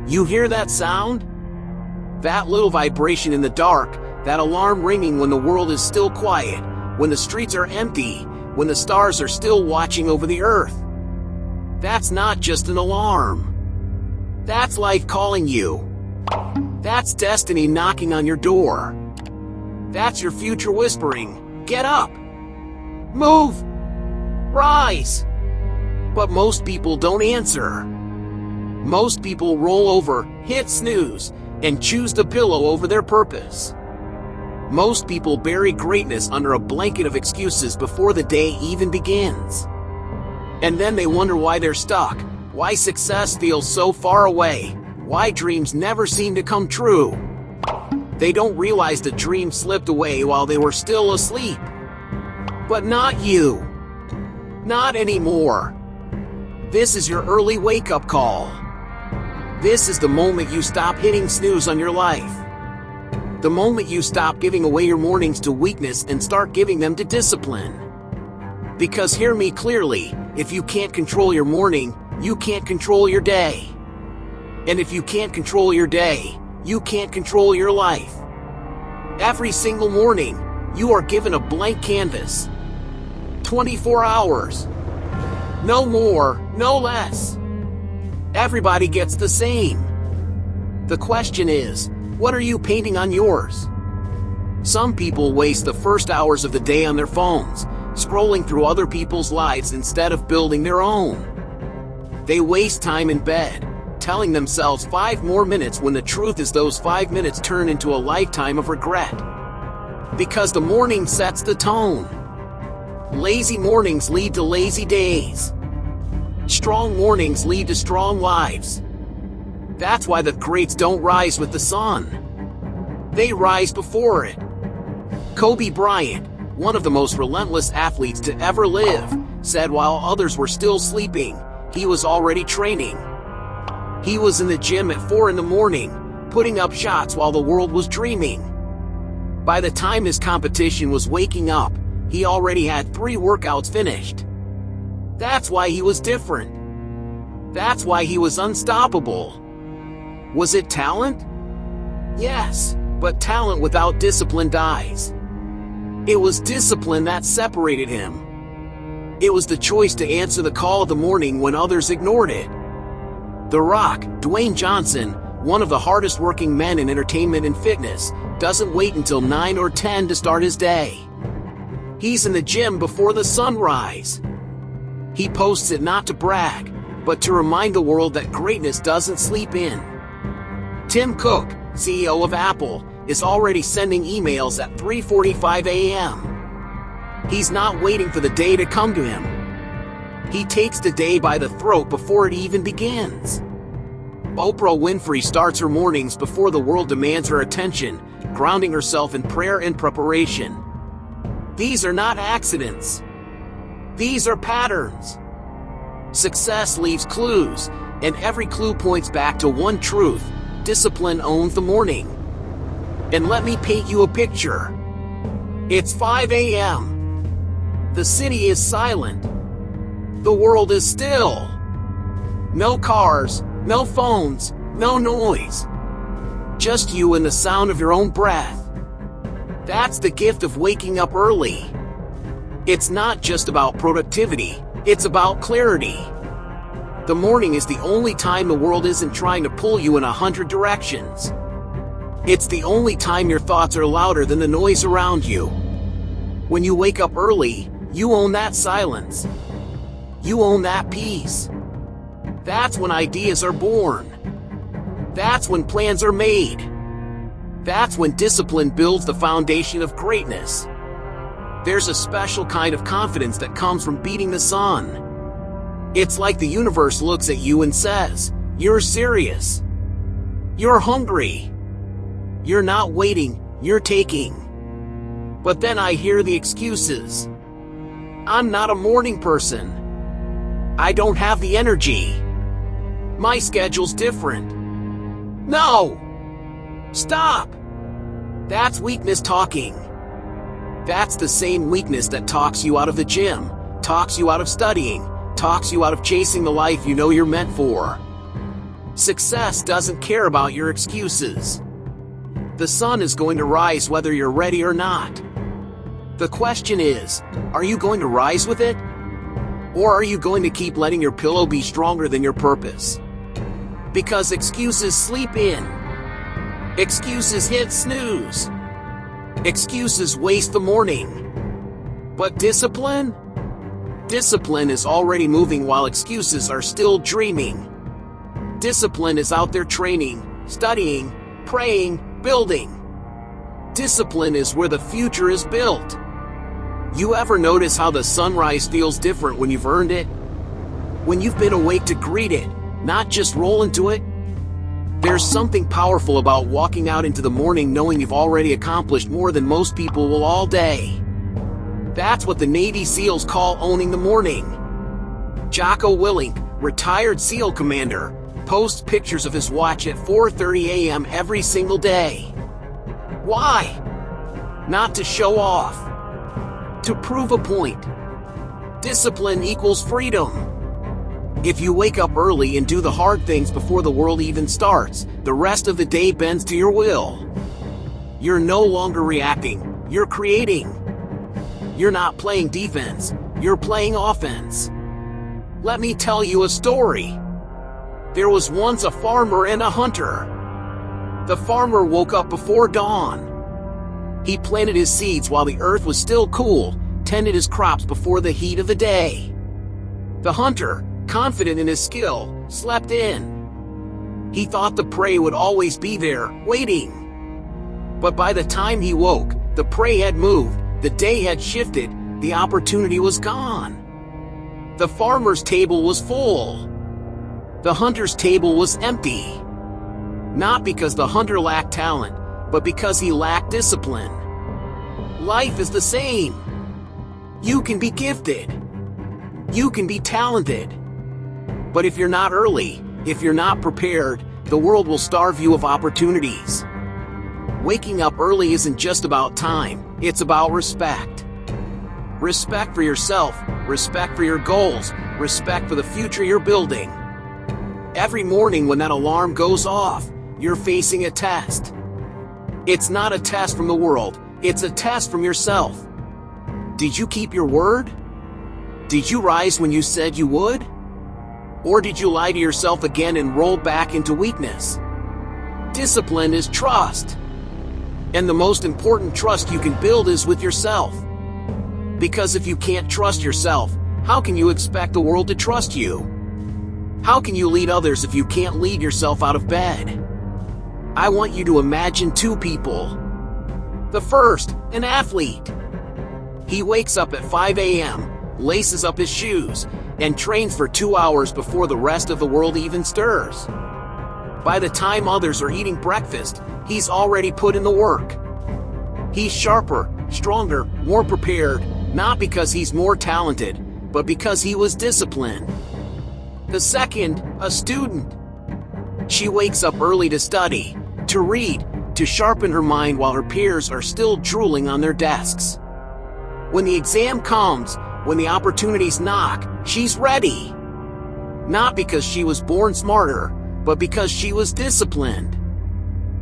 You hear that sound? That little vibration in the dark, that alarm ringing when the world is still quiet, when the streets are empty, when the stars are still watching over the earth. That's not just an alarm. That's life calling you. That's destiny knocking on your door. That's your future whispering, get up, move, rise. But most people don't answer. Most people roll over, hit snooze, and choose the pillow over their purpose. Most people bury greatness under a blanket of excuses before the day even begins. And then they wonder why they're stuck, why success feels so far away, why dreams never seem to come true. They don't realize the dream slipped away while they were still asleep. But not you. Not anymore. This is your early wake-up call. This is the moment you stop hitting snooze on your life. The moment you stop giving away your mornings to weakness and start giving them to discipline. Because hear me clearly, if you can't control your morning, you can't control your day. And if you can't control your day, you can't control your life. Every single morning, you are given a blank canvas. 24 hours. No more, no less. Everybody gets the same. The question is, what are you painting on yours? Some people waste the first hours of the day on their phones, scrolling through other people's lives instead of building their own. They waste time in bed, telling themselves 5 more minutes when the truth is those 5 minutes turn into a lifetime of regret. Because the morning sets the tone. Lazy mornings lead to lazy days. Strong mornings lead to strong lives. That's why the greats don't rise with the sun. They rise before it. Kobe Bryant, one of the most relentless athletes to ever live, said while others were still sleeping, he was already training. He was in the gym at 4 in the morning, putting up shots while the world was dreaming. By the time his competition was waking up, he already had 3 workouts finished. That's why he was different. That's why he was unstoppable. Was it talent? Yes, but talent without discipline dies. It was discipline that separated him. It was the choice to answer the call of the morning when others ignored it. The Rock, Dwayne Johnson, one of the hardest working men in entertainment and fitness, doesn't wait until 9 or 10 to start his day. He's in the gym before the sunrise. He posts it not to brag, but to remind the world that greatness doesn't sleep in. Tim Cook, CEO of Apple, is already sending emails at 3:45 a.m. He's not waiting for the day to come to him. He takes the day by the throat before it even begins. Oprah Winfrey starts her mornings before the world demands her attention, grounding herself in prayer and preparation. These are not accidents. These are patterns. Success leaves clues, and every clue points back to one truth: discipline owns the morning. And let me paint you a picture. It's 5 a.m. The city is silent. The world is still. No cars, no phones, no noise. Just you and the sound of your own breath. That's the gift of waking up early. It's not just about productivity, it's about clarity. The morning is the only time the world isn't trying to pull you in 100 directions. It's the only time your thoughts are louder than the noise around you. When you wake up early, you own that silence. You own that peace. That's when ideas are born. That's when plans are made. That's when discipline builds the foundation of greatness. There's a special kind of confidence that comes from beating the sun. It's like the universe looks at you and says, "You're serious. You're hungry. You're not waiting, you're taking." But then I hear the excuses. I'm not a morning person. I don't have the energy. My schedule's different. No! Stop! That's weakness talking. That's the same weakness that talks you out of the gym, talks you out of studying, talks you out of chasing the life you know you're meant for. Success doesn't care about your excuses. The sun is going to rise whether you're ready or not. The question is, are you going to rise with it? Or are you going to keep letting your pillow be stronger than your purpose? Because excuses sleep in. Excuses hit snooze. Excuses waste the morning. But discipline? Discipline is already moving while excuses are still dreaming. Discipline is out there training, studying, praying, building. Discipline is where the future is built. You ever notice how the sunrise feels different when you've earned it? When you've been awake to greet it, not just roll into it? There's something powerful about walking out into the morning knowing you've already accomplished more than most people will all day. That's what the Navy SEALs call owning the morning. Jocko Willink, retired SEAL commander, posts pictures of his watch at 4:30 a.m. every single day. Why? Not to show off. To prove a point. Discipline equals freedom. If you wake up early and do the hard things before the world even starts, the rest of the day bends to your will. You're no longer reacting, you're creating. You're not playing defense, you're playing offense. Let me tell you a story. There was once a farmer and a hunter. The farmer woke up before dawn. He planted his seeds while the earth was still cool, tended his crops before the heat of the day. The hunter, confident in his skill, slept in. He thought the prey would always be there, waiting. But by the time he woke, the prey had moved, the day had shifted, the opportunity was gone. The farmer's table was full. The hunter's table was empty. Not because the hunter lacked talent, but because he lacked discipline. Life is the same. You can be gifted. You can be talented. But if you're not early, if you're not prepared, the world will starve you of opportunities. Waking up early isn't just about time, it's about respect. Respect for yourself, respect for your goals, respect for the future you're building. Every morning when that alarm goes off, you're facing a test. It's not a test from the world, it's a test from yourself. Did you keep your word? Did you rise when you said you would? Or did you lie to yourself again and roll back into weakness? Discipline is trust. And the most important trust you can build is with yourself. Because if you can't trust yourself, how can you expect the world to trust you? How can you lead others if you can't lead yourself out of bed? I want you to imagine two people. The first, an athlete. He wakes up at 5 a.m., laces up his shoes, and trains for 2 hours before the rest of the world even stirs. By the time others are eating breakfast, he's already put in the work. He's sharper, stronger, more prepared, not because he's more talented, but because he was disciplined. The second, a student. She wakes up early to study, to read, to sharpen her mind while her peers are still drooling on their desks. When the exam comes, when the opportunities knock, she's ready. Not because she was born smarter, but because she was disciplined.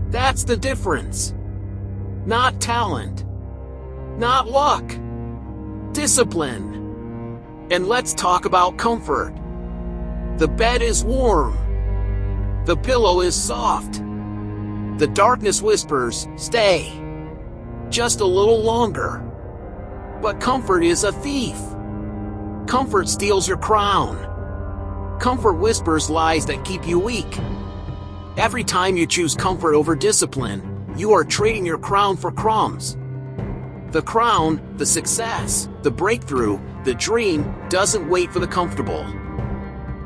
That's the difference. Not talent. Not luck. Discipline. And let's talk about comfort. The bed is warm. The pillow is soft. The darkness whispers, stay. Just a little longer. But comfort is a thief. Comfort steals your crown. Comfort whispers lies that keep you weak. Every time you choose comfort over discipline, you are trading your crown for crumbs. The crown, the success, the breakthrough, the dream, doesn't wait for the comfortable.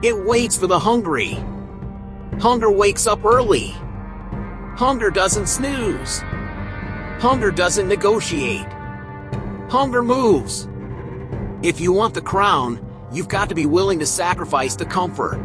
It waits for the hungry. Hunger wakes up early. Hunger doesn't snooze. Hunger doesn't negotiate. Hunger moves. If you want the crown, you've got to be willing to sacrifice the comfort.